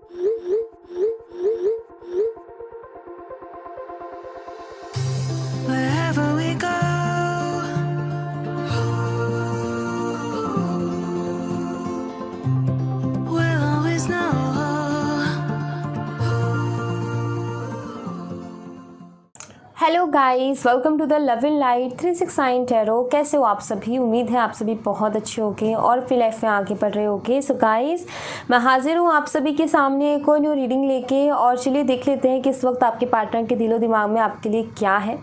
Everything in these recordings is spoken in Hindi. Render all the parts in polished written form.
Wherever we go, we'll always know. Hello guys, welcome to the love in light 369 tarot. कैसे हो आप सभी? उम्मीद है आप सभी बहुत अच्छे होंगे और अपनी लाइफ में आगे बढ़ रहे होंगे। सो गाइस, मैं हाजिर हूँ आप सभी के सामने एक और न्यू रीडिंग लेके। और चलिए देख लेते हैं कि इस वक्त आपके पार्टनर के दिलो दिमाग में आपके लिए क्या है,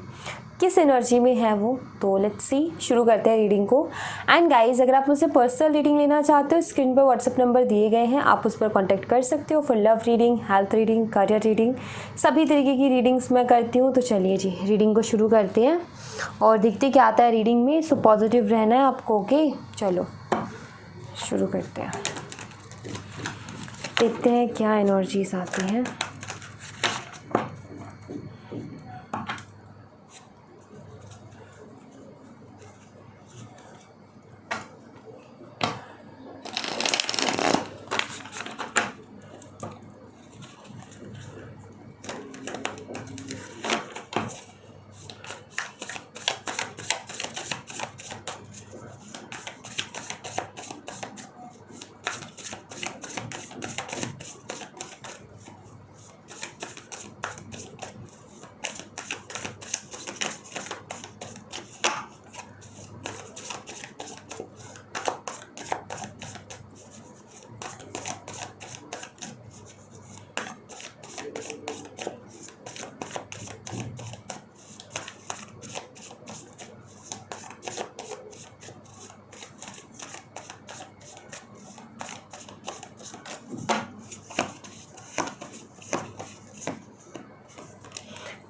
किस एनर्जी में है वो। तो लेट्स सी, शुरू करते हैं रीडिंग को। एंड गाइस, अगर आप मुझसे पर्सनल रीडिंग लेना चाहते हो, स्क्रीन पर व्हाट्सएप नंबर दिए गए हैं, आप उस पर कांटेक्ट कर सकते हो for love reading, health reading, career reading, सभी तरीके की रीडिंग्स मैं करती हूँ। तो चलिए जी, रीडिंग को शुरू करते हैं और देखते क्या आता है रीडिंग में। सो पॉजिटिव रहना है आपको, ओके? चलो शुरू करते हैं, देखते हैं क्या एनर्जीज आती हैं।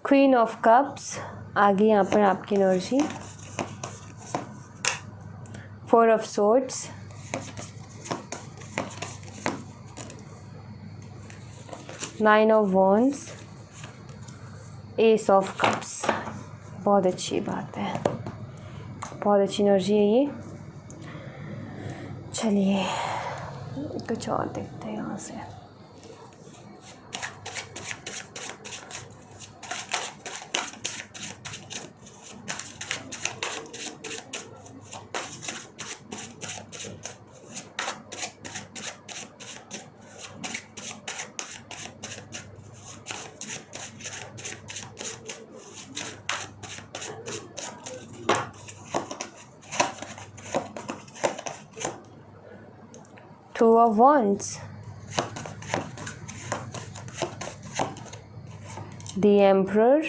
क्वीन ऑफ कप्स आगे यहाँ पर आपकी energy. Four of swords, nine of wands, S of cups. बहुत अच्छी बात है, बहुत अच्छी एनर्जी है ये। चलिए कुछ और देखते हैं यहाँ से। Two of Wands, the Emperor,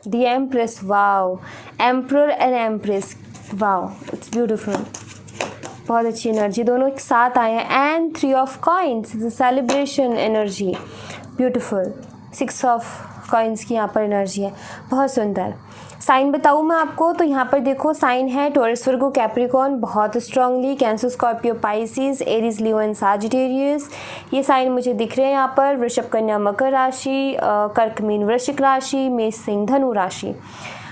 the Empress. Wow, Emperor and Empress. Wow, it's beautiful. बहुत अच्छी एनर्जी दोनों एक साथ आए हैं। And three of coins, celebration energy, beautiful. Six of coins की यहाँ पर एनर्जी है, बहुत सुंदर। साइन बताऊँ मैं आपको तो यहाँ पर देखो, साइन है टॉरस, वर्गो, कैप्रिकॉर्न, बहुत strongly cancer, Scorpio, Pisces, Aries, Leo and Sagittarius. ये साइन मुझे दिख रहे हैं यहाँ पर। वृषभ, कन्या, मकर राशि, कर्क, मीन, वृश्चिक राशि, मेष, सिंह, धनु राशि।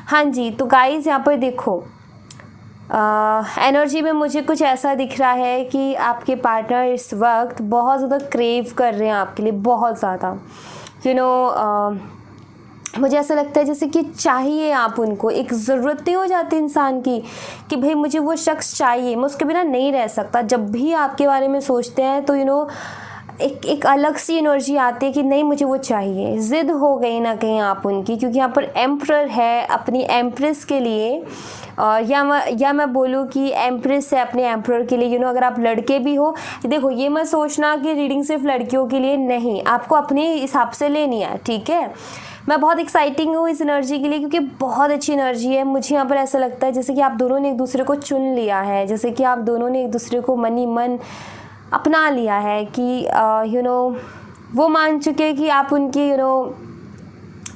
हाँ जी, तो गाइज यहाँ पर देखो, एनर्जी में मुझे कुछ ऐसा दिख रहा है कि आपके पार्टनर इस वक्त बहुत ज़्यादा क्रेव कर रहे हैं आपके लिए, बहुत ज़्यादा। मुझे ऐसा लगता है जैसे कि चाहिए आप उनको, एक ज़रूरत हो जाती है इंसान की कि भाई मुझे वो शख्स चाहिए, मैं उसके बिना नहीं रह सकता। जब भी आपके बारे में सोचते हैं तो एक अलग सी एनर्जी आती है कि नहीं मुझे वो चाहिए। ज़िद हो गई ना कहीं आप उनकी, क्योंकि यहाँ पर एम्परर है अपनी एम्प्रेस के लिए, या मैं बोलूँ कि एम्प्रेस है अपने एम्परर के लिए। अगर आप लड़के भी हो, देखो ये मत सोचना कि रीडिंग सिर्फ लड़कियों के लिए नहीं, आपको अपने हिसाब से लेनी है, ठीक है? मैं बहुत एक्साइटिंग हूँ इस एनर्जी के लिए क्योंकि बहुत अच्छी एनर्जी है। मुझे यहाँ पर ऐसा लगता है जैसे कि आप दोनों ने एक दूसरे को चुन लिया है, जैसे कि आप दोनों ने एक दूसरे को मनी मन अपना लिया है कि वो मान चुके कि आप उनकी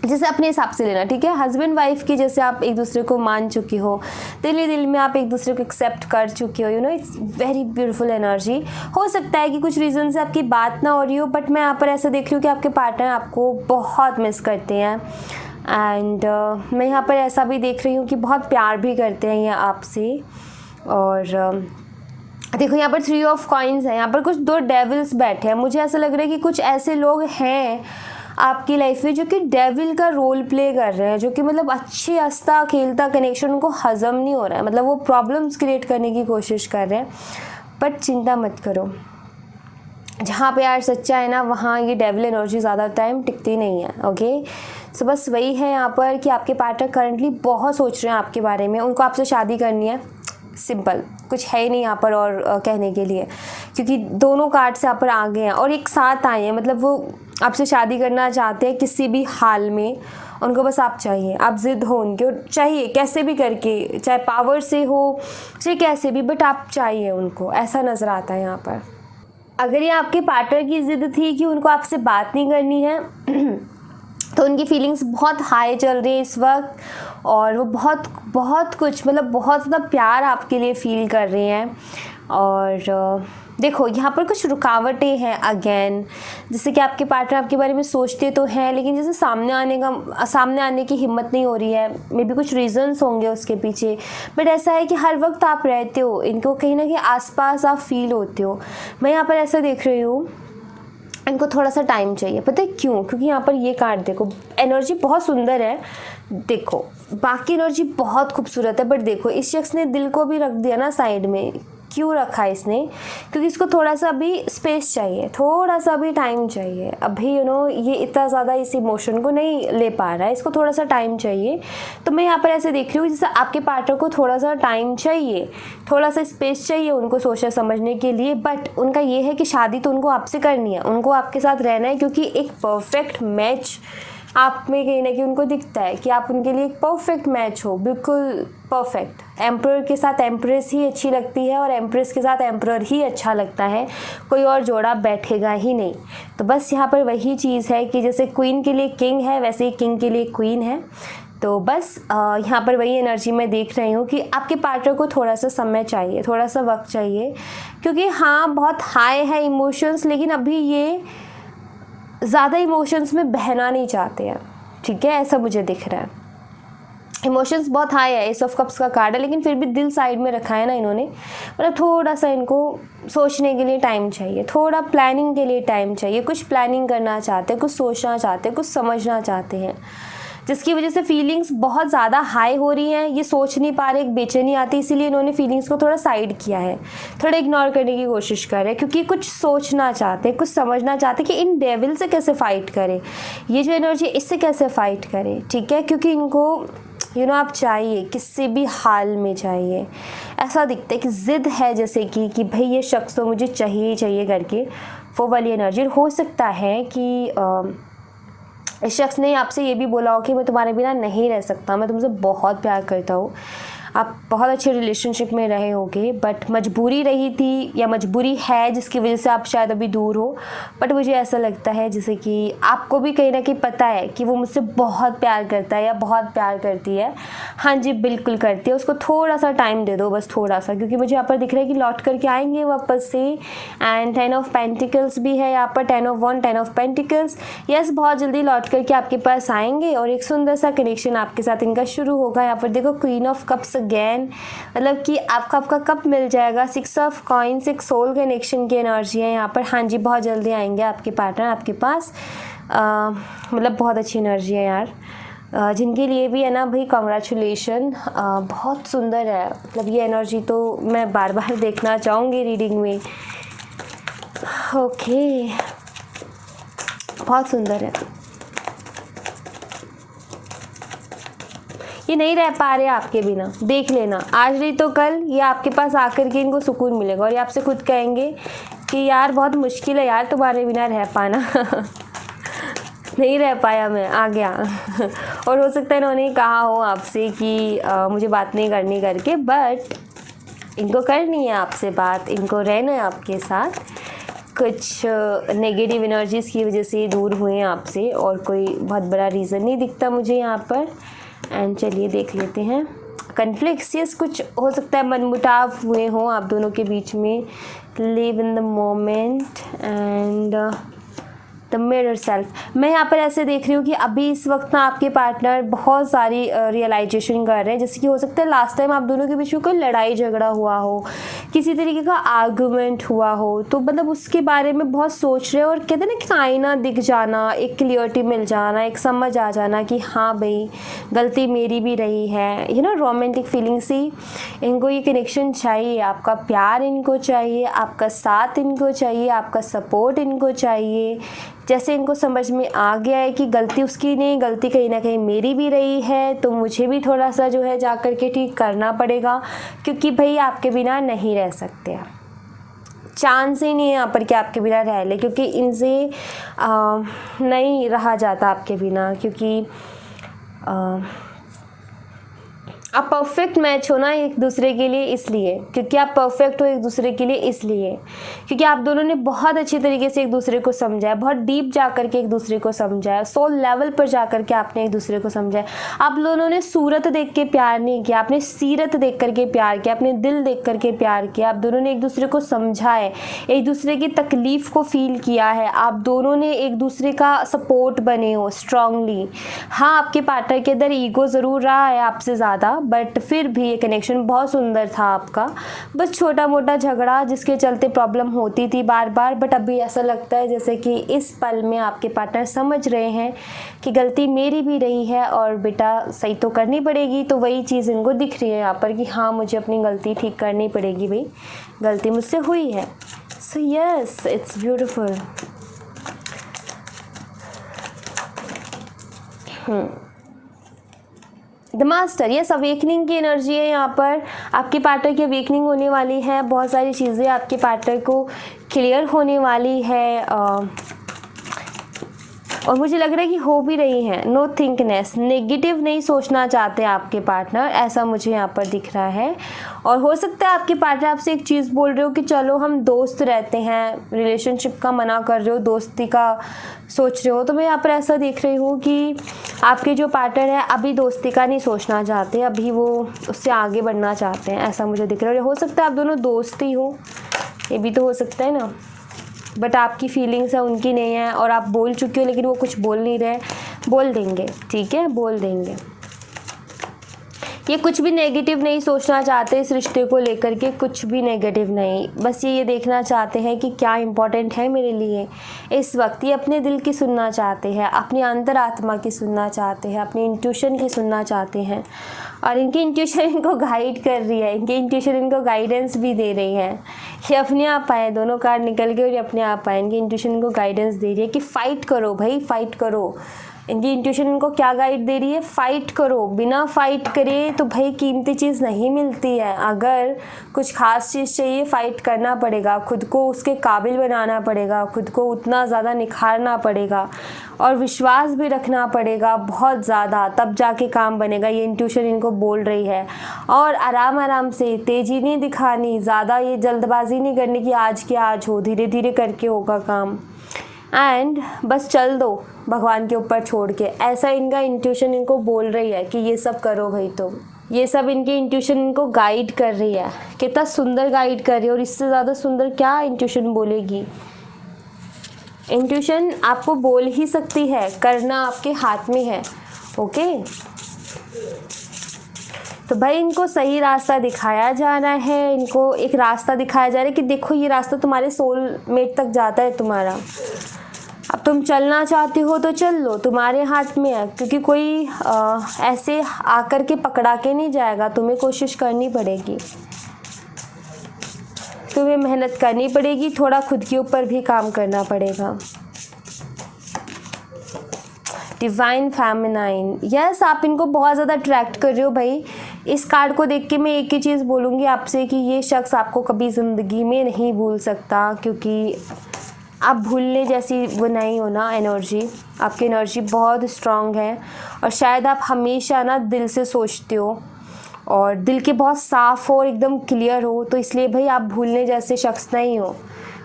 जैसे अपने हिसाब से लेना, ठीक है? हस्बैंड वाइफ की जैसे आप एक दूसरे को मान चुकी हो, दिल ही दिल में आप एक दूसरे को एक्सेप्ट कर चुकी हो। It's very beautiful energy. हो सकता है कि कुछ रीज़न से आपकी बात ना हो रही हो, बट मैं यहाँ पर ऐसा देख रही हूँ कि आपके पार्टनर आपको बहुत मिस करते हैं एंड मैं यहाँ पर ऐसा भी देख रही हूँ कि बहुत प्यार भी करते हैं ये आपसे। और देखो यहाँ पर 3 ऑफ कॉइन्स है, यहाँ पर कुछ 2 डेविल्स बैठे हैं। मुझे ऐसा लग रहा है कि कुछ ऐसे लोग हैं आपकी लाइफ में जो कि डेविल का रोल प्ले कर रहे हैं, जो कि मतलब अच्छी हंसता खेलता कनेक्शन उनको हजम नहीं हो रहा है, मतलब वो प्रॉब्लम्स क्रिएट करने की कोशिश कर रहे हैं। बट चिंता मत करो, जहाँ पे यार सच्चा है ना वहाँ ये डेविल एनर्जी ज़्यादा टाइम टिकती नहीं है। ओके, सो बस वही है यहाँ पर कि आपके पार्टनर करंटली बहुत सोच रहे हैं आपके बारे में, उनको आपसे शादी करनी है। सिंपल, कुछ है ही नहीं यहाँ पर और कहने के लिए, क्योंकि दोनों कार्ड से यहाँ पर आ गए हैं और एक साथ आए हैं। मतलब वो आपसे शादी करना चाहते हैं किसी भी हाल में, उनको बस आप चाहिए, आप ज़िद हो उनके, और चाहिए कैसे भी करके, चाहे पावर से हो चाहे कैसे भी, बट आप चाहिए उनको, ऐसा नज़र आता है यहाँ पर। अगर ये आपके पार्टनर की ज़िद थी कि उनको आपसे बात नहीं करनी है तो उनकी फीलिंग्स बहुत हाई चल रही है इस वक्त, और वो बहुत कुछ मतलब बहुत ज़्यादा प्यार आपके लिए फ़ील कर रहे हैं। और देखो यहाँ पर कुछ रुकावटें हैं अगेन, जैसे कि आपके पार्टनर आपके बारे में सोचते तो हैं लेकिन जैसे सामने आने की हिम्मत नहीं हो रही है। मे बी कुछ रीज़न्स होंगे उसके पीछे, बट ऐसा है कि हर वक्त आप रहते हो इनको, कहीं ना कहीं आसपास आप फील होते हो। मैं यहाँ पर ऐसा देख रही हूँ, इनको थोड़ा सा टाइम चाहिए। पता है क्यों? क्योंकि यहाँ पर ये कार्ड देखो, एनर्जी बहुत सुंदर है, देखो बाकी एनर्जी बहुत खूबसूरत है, बट देखो इस शख्स ने दिल को भी रख दिया ना साइड में। क्यों रखा है इसने? क्योंकि इसको थोड़ा सा अभी स्पेस चाहिए, थोड़ा सा अभी टाइम चाहिए। अभी ये इतना ज़्यादा इस इमोशन को नहीं ले पा रहा है, इसको थोड़ा सा टाइम चाहिए। तो मैं यहाँ पर ऐसे देख रही हूँ जैसे आपके पार्टनर को थोड़ा सा टाइम चाहिए, थोड़ा सा स्पेस चाहिए उनको सोचने समझने के लिए। बट उनका ये है कि शादी तो उनको आपसे करनी है, उनको आपके साथ रहना है, क्योंकि एक परफेक्ट मैच आप में कहीं ना कहीं उनको दिखता है कि आप उनके लिए एक परफेक्ट मैच हो, बिल्कुल परफेक्ट। एम्परर के साथ एम्प्रेस ही अच्छी लगती है और एम्प्रेस के साथ एम्परर ही अच्छा लगता है, कोई और जोड़ा बैठेगा ही नहीं। तो बस यहाँ पर वही चीज़ है कि जैसे क्वीन के लिए किंग है वैसे ही किंग के लिए क्वीन है। तो बस यहाँ पर वही एनर्जी मैं देख रही हूँ कि आपके पार्टनर को थोड़ा सा समय चाहिए, थोड़ा सा वक्त चाहिए, क्योंकि हाँ बहुत हाई है इमोशंस, लेकिन अभी ये ज़्यादा इमोशंस में बहना नहीं चाहते हैं। ठीक है, ऐसा मुझे दिख रहा है। इमोशंस बहुत हाई है, एस ऑफ कप्स का कार्ड है, लेकिन फिर भी दिल साइड में रखा है ना इन्होंने। मतलब थोड़ा सा इनको सोचने के लिए टाइम चाहिए, थोड़ा प्लानिंग के लिए टाइम चाहिए। कुछ प्लानिंग करना चाहते हैं, कुछ सोचना चाहते हैं, कुछ समझना चाहते हैं, जिसकी वजह से फीलिंग्स बहुत ज़्यादा हाई हो रही हैं। ये सोच नहीं पा रहे, एक बेचैनी आती है, इसीलिए इन्होंने फीलिंग्स को थोड़ा साइड किया है, थोड़ा इग्नोर करने की कोशिश कर रहे हैं, क्योंकि कुछ सोचना चाहते हैं, कुछ समझना चाहते हैं कि इन डेविल से कैसे फ़ाइट करें, ये जो एनर्जी इससे कैसे फ़ाइट करें। ठीक है, क्योंकि इनको आप चाहिए, किसी भी हाल में चाहिए। ऐसा दिखता है कि ज़िद है, जैसे कि भाई ये शख्स तो मुझे चाहिए ही चाहिए करके, वो वाली एनर्जी। हो सकता है कि इस शख्स ने आपसे ये भी बोला हो कि मैं तुम्हारे बिना नहीं रह सकता, मैं तुमसे बहुत प्यार करता हूँ। आप बहुत अच्छे रिलेशनशिप में रहे होगे, बट मजबूरी रही थी या मजबूरी है जिसकी वजह से आप शायद अभी दूर हो। बट मुझे ऐसा लगता है जैसे कि आपको भी कहीं ना कहीं पता है कि वो मुझसे बहुत प्यार करता है या बहुत प्यार करती है। हाँ जी, बिल्कुल करती है। उसको थोड़ा सा टाइम दे दो, बस थोड़ा सा, क्योंकि मुझे यहाँ पर दिख रहा है कि लौट करके आएंगे वापस से। एंड 10 ऑफ पेंटिकल्स भी है यहाँ पर, 10 of one, 10 of pentacles. Yes, बहुत जल्दी लौट करके आपके पास आएंगे और एक सुंदर सा कनेक्शन आपके साथ इनका शुरू होगा। यहाँ पर देखो क्वीन ऑफ कप्स अगेन, मतलब कि आपका कप मिल जाएगा। 6 ऑफ कॉइन्स, एक सोल कनेक्शन की एनर्जी है यहाँ पर। हाँ जी, बहुत जल्दी आएंगे आपके पार्टनर आपके पास। मतलब बहुत अच्छी एनर्जी है यार। जिनके लिए भी है ना भाई, कॉन्ग्रेचुलेशन, बहुत सुंदर है। मतलब ये एनर्जी तो मैं बार बार देखना चाहूँगी रीडिंग में। ओके, बहुत सुंदर है। ये नहीं रह पा रहे आपके बिना, देख लेना, आज नहीं तो कल ये आपके पास आकर के इनको सुकून मिलेगा और ये आपसे खुद कहेंगे कि यार बहुत मुश्किल है यार तुम्हारे बिना रह पाना नहीं रह पाया, मैं आ गया और हो सकता है इन्होंने कहा हो आपसे कि मुझे बात नहीं करनी करके, बट इनको करनी है आपसे बात, इनको रहना है आपके साथ। कुछ नेगेटिव एनर्जीज़ की वजह से दूर हुए हैं आपसे और कोई बहुत बड़ा रीज़न नहीं दिखता मुझे यहाँ पर। एंड चलिए देख लेते हैं। कन्फ्लिक्ट्स, यस, कुछ हो सकता है मनमुटाव हुए हों आप दोनों के बीच में। Live in the moment and the mirror self. मैं यहाँ पर ऐसे देख रही हूँ कि अभी इस वक्त ना आपके पार्टनर बहुत सारी रियलाइजेशन कर रहे हैं, जैसे कि हो सकता है लास्ट टाइम आप दोनों के बीच में कोई लड़ाई झगड़ा हुआ हो, किसी तरीके का आर्गूमेंट हुआ हो, तो मतलब उसके बारे में बहुत सोच रहे हो और कहते हैं ना कि आईना दिख जाना, एक क्लियरिटी मिल जाना, एक समझ आ जाना कि हाँ भाई गलती मेरी भी रही है, यू नो रोमांटिक फीलिंग सी। इनको ये कनेक्शन चाहिए, आपका प्यार इनको चाहिए, आपका साथ इनको चाहिए, आपका सपोर्ट इनको चाहिए। जैसे इनको समझ में आ गया है कि गलती उसकी नहीं, गलती कहीं ना कहीं मेरी भी रही है, तो मुझे भी थोड़ा सा जो है जा कर के ठीक करना पड़ेगा, क्योंकि भाई आपके बिना नहीं रह सकते हैं। चांस ही नहीं है यहाँ पर कि आपके बिना रह ले, क्योंकि इनसे नहीं रहा जाता आपके बिना, क्योंकि आप परफेक्ट मैच हो ना एक दूसरे के लिए, इसलिए क्योंकि आप परफेक्ट हो एक दूसरे के लिए, इसलिए क्योंकि आप दोनों ने बहुत अच्छी तरीके से एक दूसरे को समझा है, बहुत डीप जा कर के एक दूसरे को समझा है, सोल लेवल पर जा कर के आपने एक दूसरे को समझा है। आप दोनों ने सूरत देख के प्यार नहीं किया, आपने सीरत देख कर के प्यार किया, आपने दिल देख कर के प्यार किया। आप दोनों ने एक दूसरे को समझा है, एक दूसरे की तकलीफ़ को फील किया है, आप दोनों ने एक दूसरे का सपोर्ट बने हो स्ट्रांगली। हाँ, आपके पार्टनर के अंदर ईगो ज़रूर रहा है आपसे ज़्यादा, बट फिर भी ये कनेक्शन बहुत सुंदर था आपका। बस छोटा मोटा झगड़ा जिसके चलते प्रॉब्लम होती थी बार बार, बट अभी ऐसा लगता है जैसे कि इस पल में आपके पार्टनर समझ रहे हैं कि गलती मेरी भी रही है और बेटा सही तो करनी पड़ेगी। तो वही चीज़ इनको दिख रही है यहाँ पर कि हाँ मुझे अपनी गलती ठीक करनी पड़ेगी, भाई गलती मुझसे हुई है। So yes, it's beautiful. The master, yes, awakening की एनर्जी है यहाँ पर। आपके पार्टनर की अवेकनिंग होने वाली है, बहुत सारी चीज़ें आपके पार्टनर को क्लियर होने वाली है, और मुझे लग रहा है कि हो भी रही हैं। नो थिंकनेस, नेगेटिव नहीं सोचना चाहते आपके पार्टनर, ऐसा मुझे यहाँ पर दिख रहा है। और हो सकता है आपके पार्टनर आपसे एक चीज़ बोल रहे हो कि चलो हम दोस्त रहते हैं, रिलेशनशिप का मना कर रहे हो, दोस्ती का सोच रहे हो। तो मैं यहाँ पर ऐसा देख रही हूँ कि आपके जो पार्टनर है अभी दोस्ती का नहीं सोचना चाहते, अभी वो उससे आगे बढ़ना चाहते हैं, ऐसा मुझे दिख रहा है। हो सकता है आप दोनों दोस्त ही हो, ये भी तो हो सकता है ना, बट आपकी फीलिंग्स है उनकी नहीं है, और आप बोल चुके हो लेकिन वो कुछ बोल नहीं रहे। बोल देंगे, ठीक है, बोल देंगे। ये कुछ भी नेगेटिव नहीं सोचना चाहते इस रिश्ते को लेकर के, कुछ भी नेगेटिव नहीं, बस ये देखना चाहते हैं कि क्या इम्पोर्टेंट है मेरे लिए इस वक्त। ये अपने दिल की सुनना चाहते हैं, अपनी अंतरात्मा की सुनना चाहते हैं, अपनी इंट्यूशन की सुनना चाहते हैं, और इनकी इंट्यूशन इनको गाइड कर रही है, इनकी इंट्यूशन इनको गाइडेंस भी दे रही है। ये अपने आप आए, दोनों कार्ड निकल गए और ये अपने आप आए। इनकी इंट्यूशन इनको गाइडेंस दे रही है कि फ़ाइट करो भाई, फ़ाइट करो। इनकी इंट्यूशन इनको क्या गाइड दे रही है? फ़ाइट करो। बिना फ़ाइट करे तो भाई कीमती चीज़ नहीं मिलती है। अगर कुछ ख़ास चीज़ चाहिए फ़ाइट करना पड़ेगा, खुद को उसके काबिल बनाना पड़ेगा, खुद को उतना ज़्यादा निखारना पड़ेगा और विश्वास भी रखना पड़ेगा बहुत ज़्यादा, तब जाके काम बनेगा। ये इंट्यूशन इनको बोल रही है। और आराम आराम से, तेज़ी नहीं दिखानी, ज़्यादा ये जल्दबाजी नहीं करनी कि आज के आज हो, धीरे धीरे करके होगा काम। एंड बस चल दो भगवान के ऊपर छोड़ के, ऐसा इनका इंट्यूशन इनको बोल रही है कि ये सब करो भाई। तुम ये सब इनकी इंट्यूशन इनको गाइड कर रही है। कितना सुंदर गाइड कर रही है, और इससे ज़्यादा सुंदर क्या इंट्यूशन बोलेगी। इंट्यूशन आपको बोल ही सकती है, करना आपके हाथ में है। ओके, तो भाई इनको सही रास्ता दिखाया जा रहा है, इनको एक रास्ता दिखाया जा रहा है कि देखो ये रास्ता तुम्हारे सोलमेट तक जाता है तुम्हारा। अब तुम चलना चाहती हो तो चल लो, तुम्हारे हाथ में है, क्योंकि कोई ऐसे आकर के पकड़ा के नहीं जाएगा। तुम्हें कोशिश करनी पड़ेगी, तुम्हें मेहनत करनी पड़ेगी, थोड़ा खुद के ऊपर भी काम करना पड़ेगा। डिवाइन फेमिनाइन, यस, आप इनको बहुत ज़्यादा अट्रैक्ट कर रहे हो भाई। इस कार्ड को देख के मैं एक ही चीज़ बोलूँगी आपसे कि ये शख्स आपको कभी ज़िंदगी में नहीं भूल सकता, क्योंकि आप भूलने जैसी वो नहीं हो ना एनर्जी। आपकी एनर्जी बहुत स्ट्रॉन्ग है, और शायद आप हमेशा ना दिल से सोचते हो और दिल के बहुत साफ़ हो और एकदम क्लियर हो, तो इसलिए भाई आप भूलने जैसे शख्स नहीं हो।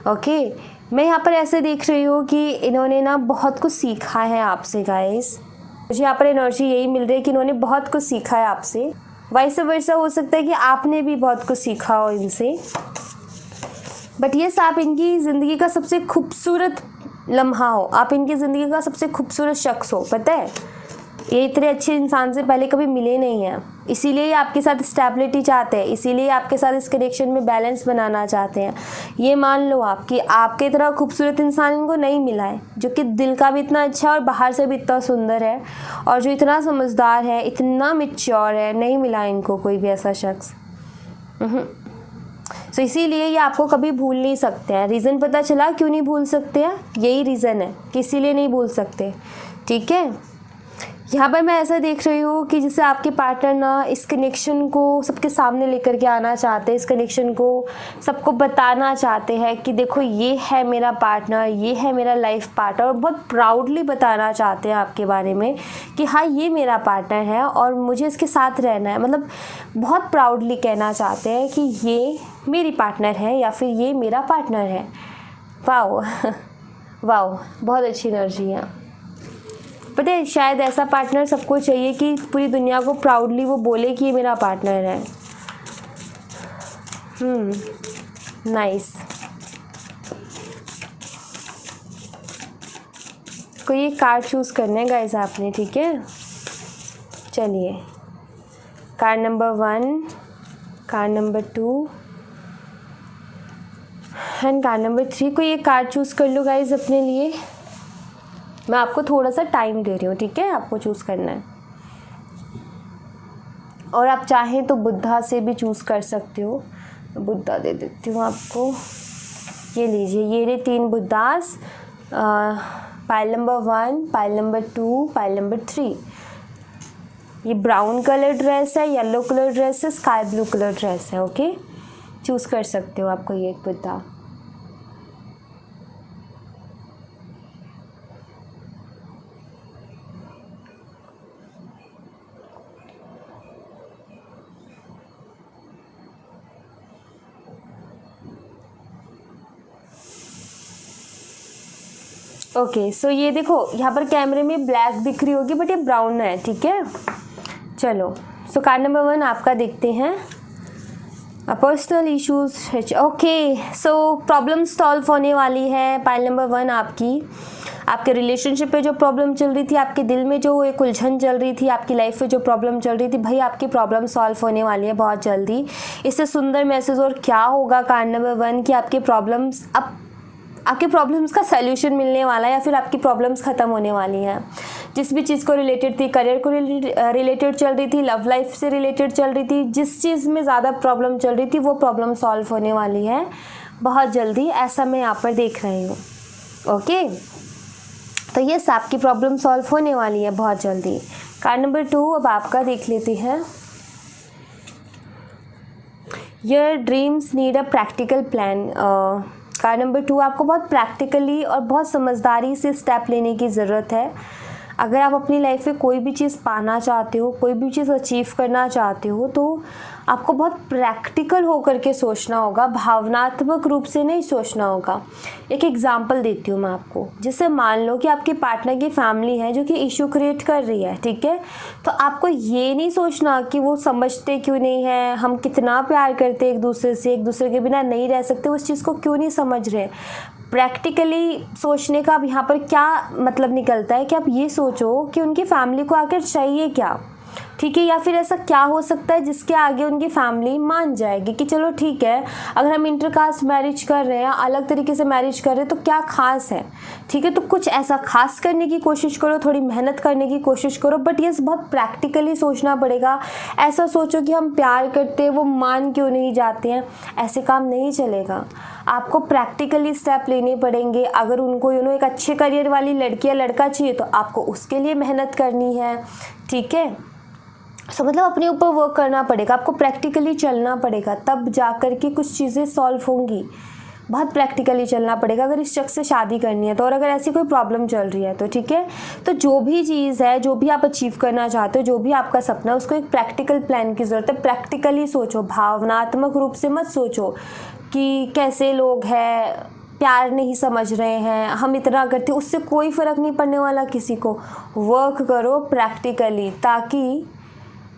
ओके, मैं यहाँ पर ऐसे देख रही हूँ कि इन्होंने ना बहुत कुछ सीखा है आपसे गाइस। मुझे यहाँ पर एनर्जी यही मिल रही है कि इन्होंने बहुत कुछ सीखा है आपसे। वैसे वैसा हो सकता है कि आपने भी बहुत कुछ सीखा हो इनसे। बट ये आप इनकी ज़िंदगी का सबसे खूबसूरत लम्हा हो, आप इनकी ज़िंदगी का सबसे खूबसूरत शख्स हो। पता है, ये इतने अच्छे इंसान से पहले कभी मिले नहीं हैं, इसीलिए आपके साथ स्टेबिलिटी चाहते हैं, इसीलिए आपके साथ इस कनेक्शन में बैलेंस बनाना चाहते हैं। ये मान लो आप कि आपके इतना खूबसूरत इंसान इनको नहीं मिला है, जो कि दिल का भी इतना अच्छा और बाहर से भी इतना सुंदर है, और जो इतना समझदार है, इतना मैच्योर है, नहीं मिला इनको कोई भी ऐसा शख्स। तो इसीलिए ये आपको कभी भूल नहीं सकते हैं। रीज़न पता चला क्यों नहीं भूल सकते हैं? यही रीज़न है कि इसीलिए नहीं भूल सकते। ठीक है, यहाँ पर मैं ऐसा देख रही हूँ कि जैसे आपके पार्टनर ना इस कनेक्शन को सबके सामने लेकर के आना चाहते हैं, इस कनेक्शन को सबको बताना चाहते हैं कि देखो ये है मेरा पार्टनर, ये है मेरा लाइफ पार्टनर, और बहुत प्राउडली बताना चाहते हैं आपके बारे में कि हाँ ये मेरा पार्टनर है और मुझे इसके साथ रहना है। मतलब बहुत प्राउडली कहना चाहते हैं कि ये मेरी पार्टनर है या फिर ये मेरा पार्टनर है। वाओ वाओ, बहुत अच्छी एनर्जी है। पता है, शायद ऐसा पार्टनर सबको चाहिए कि पूरी दुनिया को प्राउडली वो बोले कि ये मेरा पार्टनर है। नाइस। कोई एक कार्ड चूज़ करना है गाइस आपने, ठीक है। चलिए, card number 1, card number 2 and card number 3। कोई एक कार्ड चूज़ कर लो गाइस अपने लिए। मैं आपको थोड़ा सा टाइम दे रही हूँ, ठीक है, आपको चूज़ करना है। और आप चाहें तो बुद्धा से भी चूज़ कर सकते हो। बुद्धा दे देती हूँ आपको, ये लीजिए, ये रहे 3 Buddhas. Pile number 1, pile number 2, pile number 3। ये ब्राउन कलर ड्रेस है, येलो कलर ड्रेस है, स्काई ब्लू कलर ड्रेस है। ओके, चूज़ कर सकते हो आपको ये एक बुद्धा। ओके, सो ये देखो यहाँ पर कैमरे में ब्लैक दिख रही होगी बट ये ब्राउन है, ठीक है। चलो, सो कार्ड नंबर 1 आपका देखते हैं। Personal issues. Okay, so problem solve होने वाली है। पाइल नंबर 1 आपकी, आपके रिलेशनशिप पे जो प्रॉब्लम चल रही थी, आपके दिल में जो एक उलझन चल रही थी, आपकी लाइफ में जो प्रॉब्लम चल रही थी, भाई आपकी प्रॉब्लम सॉल्व होने वाली है बहुत जल्दी। इससे सुंदर मैसेज और क्या होगा कार्ड नंबर 1 कि आपके प्रॉब्लम्स अब आपके प्रॉब्लम्स का सल्यूशन मिलने वाला है या फिर आपकी प्रॉब्लम्स ख़त्म होने वाली हैं। जिस भी चीज़ को रिलेटेड थी, करियर को रिलेटेड चल रही थी, लव लाइफ से रिलेटेड चल रही थी, जिस चीज़ में ज़्यादा प्रॉब्लम चल रही थी वो प्रॉब्लम सॉल्व होने वाली है बहुत जल्दी, ऐसा मैं यहाँ पर देख रही हूँ। ओके, तो ये आपकी प्रॉब्लम सॉल्व होने वाली है बहुत जल्दी। कार्ड नंबर 2 अब आपका देख लेते हैं। Your dreams need a practical plan. Card number 2 आपको बहुत प्रैक्टिकली और बहुत समझदारी से स्टेप लेने की ज़रूरत है। अगर आप अपनी लाइफ में कोई भी चीज़ पाना चाहते हो, कोई भी चीज़ अचीव करना चाहते हो, तो आपको बहुत प्रैक्टिकल होकर के सोचना होगा, भावनात्मक रूप से नहीं सोचना होगा। एक एग्जांपल देती हूँ मैं आपको। जैसे मान लो कि आपके पार्टनर की फैमिली है जो कि इशू क्रिएट कर रही है, ठीक है। तो आपको ये नहीं सोचना कि वो समझते क्यों नहीं है, हम कितना प्यार करते एक दूसरे से, एक दूसरे के बिना नहीं रह सकते, उस चीज़ को क्यों नहीं समझ रहे। प्रैक्टिकली सोचने का अब यहाँ पर क्या मतलब निकलता है कि आप ये सोचो कि उनकी फैमिली को आखिर चाहिए क्या, ठीक है, या फिर ऐसा क्या हो सकता है जिसके आगे उनकी फैमिली मान जाएगी कि चलो ठीक है, अगर हम इंटरकास्ट मैरिज कर रहे हैं, अलग तरीके से मैरिज कर रहे हैं, तो क्या खास है, ठीक है। तो कुछ ऐसा खास करने की कोशिश करो, थोड़ी मेहनत करने की कोशिश करो, बट ये बहुत प्रैक्टिकली सोचना पड़ेगा। ऐसा सोचो कि हम प्यार करते हैं, वो मान क्यों नहीं जाते हैं, ऐसे काम नहीं चलेगा। आपको प्रैक्टिकली स्टेप लेने पड़ेंगे। अगर उनको एक अच्छे करियर वाली लड़की या लड़का चाहिए तो आपको उसके लिए मेहनत करनी है, ठीक है। मतलब अपने ऊपर वर्क करना पड़ेगा, आपको प्रैक्टिकली चलना पड़ेगा, तब जा कर के कुछ चीज़ें सॉल्व होंगी। बहुत प्रैक्टिकली चलना पड़ेगा अगर इस शख्स से शादी करनी है तो, और अगर ऐसी कोई प्रॉब्लम चल रही है तो, ठीक है। तो जो भी चीज़ है, जो भी आप अचीव करना चाहते हो, जो भी आपका सपना है, उसको एक प्रैक्टिकल प्लान की ज़रूरत है। प्रैक्टिकली सोचो, भावनात्मक रूप से मत सोचो कि कैसे लोग हैं, प्यार नहीं समझ रहे हैं, हम इतना करते, उससे कोई फ़र्क नहीं पड़ने वाला किसी को। वर्क करो प्रैक्टिकली, ताकि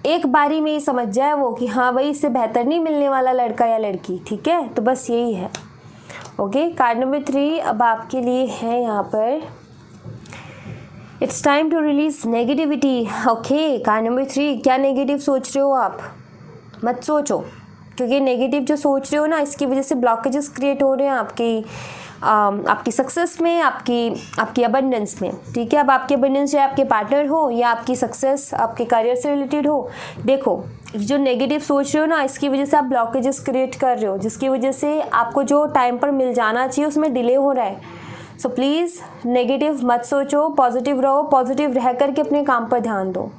एक बारी में ही समझ जाए वो कि हाँ भाई इससे बेहतर नहीं मिलने वाला लड़का या लड़की, ठीक है। तो बस यही है। ओके, कार्ड नंबर 3 अब आपके लिए है यहाँ पर, it's time to release negativity. Okay, card number 3, क्या नेगेटिव सोच रहे हो आप? मत सोचो, क्योंकि नेगेटिव जो सोच रहे हो ना, इसकी वजह से ब्लॉकेजेस क्रिएट हो रहे हैं आपकी सक्सेस में, आपकी अबंडेंस में। ठीक है, अब आपकी अबंडेंस चाहे आपके पार्टनर हो या आपकी सक्सेस आपके करियर से रिलेटेड हो, देखो जो नेगेटिव सोच रहे हो ना, इसकी वजह से आप ब्लॉकेजेस क्रिएट कर रहे हो, जिसकी वजह से आपको जो टाइम पर मिल जाना चाहिए उसमें डिले हो रहा है। सो प्लीज़ नेगेटिव मत सोचो, पॉजिटिव रहो, पॉजिटिव रह करके अपने काम पर ध्यान दो,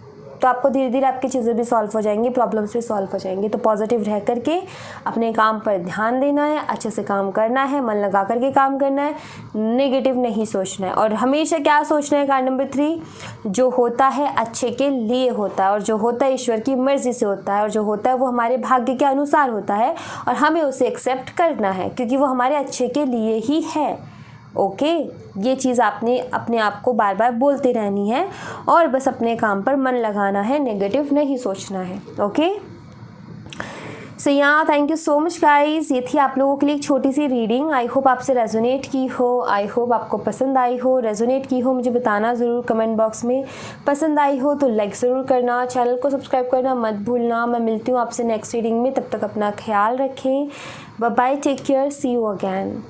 तो आपको धीरे धीरे आपकी चीज़ें भी सॉल्व हो जाएंगी, प्रॉब्लम्स भी सॉल्व हो जाएंगी। तो पॉजिटिव रह करके अपने काम पर ध्यान देना है, अच्छे से काम करना है, मन लगा करके काम करना है, नेगेटिव नहीं सोचना है। और हमेशा क्या सोचना है, कार्ड नंबर 3, जो होता है अच्छे के लिए होता है, और जो होता है ईश्वर की मर्ज़ी से होता है, और जो होता है वो हमारे भाग्य के अनुसार होता है, और हमें उसे एक्सेप्ट करना है क्योंकि वो हमारे अच्छे के लिए ही है। ओके, ये चीज़ आपने अपने आप को बार बार बोलते रहनी है, और बस अपने काम पर मन लगाना है, नेगेटिव नहीं सोचना है। ओके, सो यहाँ thank you so much guys, ये थी आप लोगों के लिए एक छोटी सी रीडिंग। आई होप आपसे रेजोनेट की हो, आई होप आपको पसंद आई हो। रेजोनेट की हो मुझे बताना ज़रूर कमेंट बॉक्स में, पसंद आई हो तो लाइक ज़रूर करना, चैनल को सब्सक्राइब करना मत भूलना। मैं मिलती हूँ आपसे नेक्स्ट रीडिंग में, तब तक अपना ख्याल रखें। Bye bye, take care, see you again.